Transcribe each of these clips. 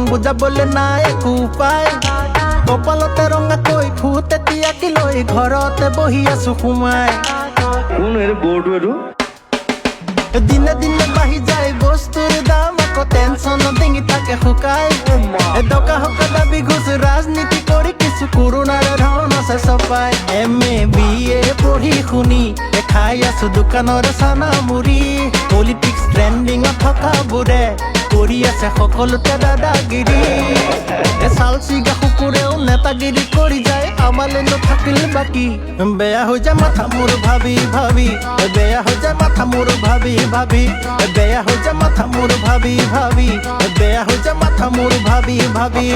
বুজাবলে নাই একো উপায় কপালতে ৰঙা কৈ ফুটে তিয়াকি লৈ ঘৰতে বহি আছো সোমাই কোন এৰ বোৰ্ড এৰো দিনে দিনে বাঢ়ি যায় বস্তুৰ দাম আকৌ টেনচন ডিঙি থাকে শুকাই দকা হকা দাবী ঘুচ ৰাজনীতি কৰি কিছু কৰোণাৰ ধন আছে চপাই MA BA পঢ়ি শুনি খাই আছো দোকানৰ চানা মুড়ি পলিটিক্স ট্ৰেণ্ডিঙত থকা বোৰে কৰি আছে সকলোতে দাদাগিৰি চাল চিগা কুকুৰেও নেতাগিৰি কৰি যায় আমালে নাথাকিল বাকী বেয়া হৈ যায় মাথা মোৰ ভাবি ভাবি বেয়া হৈ যায় মাথা মোৰ ভাবি ভাবি বেয়া হৈ যায় মাথা মোৰ ভাবি ভাবি বেয়া হৈ যায় মাথা মোৰ ভাবি ভাবি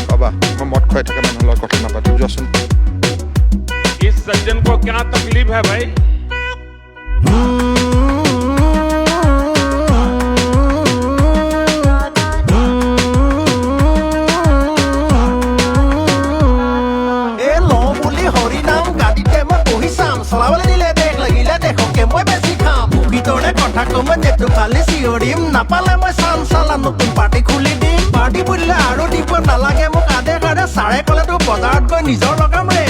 বাবা মই মদ খুৱাই থকা মানুহৰ লগত কথা নাপাতো যোৱাচোন इस सज्जन को क्या तकलीफ है भाई নাপালে মই চাল চালা নতুন পাৰ্টি খুলি দিম পাৰ্টি বুলিলে আৰু দিব নালাগে মোক আধে কাঢ়ে চাৰে ক'লেতো বজাৰত গৈ নিজৰ লগাম ৰে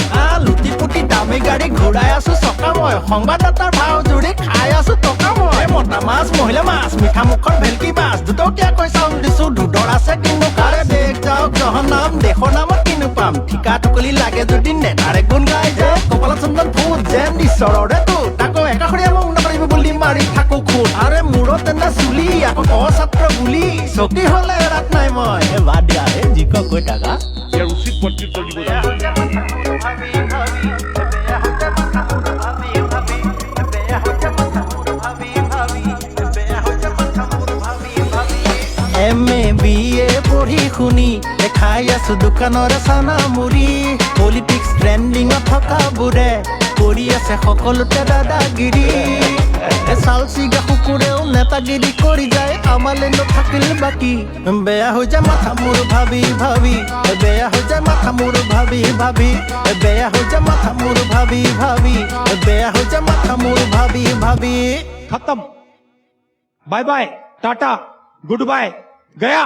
লুটি পুটি দামী গাড়ী ঘূৰাই আছো চকা মই সংবাদদাতাৰ ভাও জুৰি খাই আছো টকা মই মতা মাছ মহিলা মাছ মিঠা মুখৰ ভেলকি মাছ দুটকীয়াকৈ চাউল দিছো দুডৰ আছে কিন্তু কাৰে দেশ যাওক জহনাম দেশৰ নামত কিনো পাম ঠিকা টুকলি লাগে যদি নেতাৰে গুণ গাই যে কপালত চন্দন ফুট যেন ঈশ্বৰৰে তো তাকো একাষৰীয়া মোক নকৰিব বুলি মাৰি থাকো খুট আৰে মূৰত এনে চুলি আকৌ ছাত্ৰ বুলি চকী হলে ৰাত নাই মই বাদ দিয়া যি কৈ থাকা यार उसी पट्टी तो MA BA পঢ়ি শুনি খাই আছো দোকানৰ চানা মুড়ি পলিটিক্স ট্ৰেণ্ডিঙত থকা বোৰে কৰি আছে সকলোতে দাদাগিৰি চাল চিগা কুকুৰেও নেতাগিৰি কৰি যায় আমালে নাথাকিল বাকী বেয়া হৈ যায় মাথা মোৰ ভাবি ভাবি বেয়া হৈ যায় মাথা মোৰ ভাবি ভাবি বেয়া হৈ যায় মাথা মোৰ ভাবি ভাবি বেয়া হৈ যায় মাথা মোৰ ভাবি ভাবি खत्म bye bye tata goodbye गया।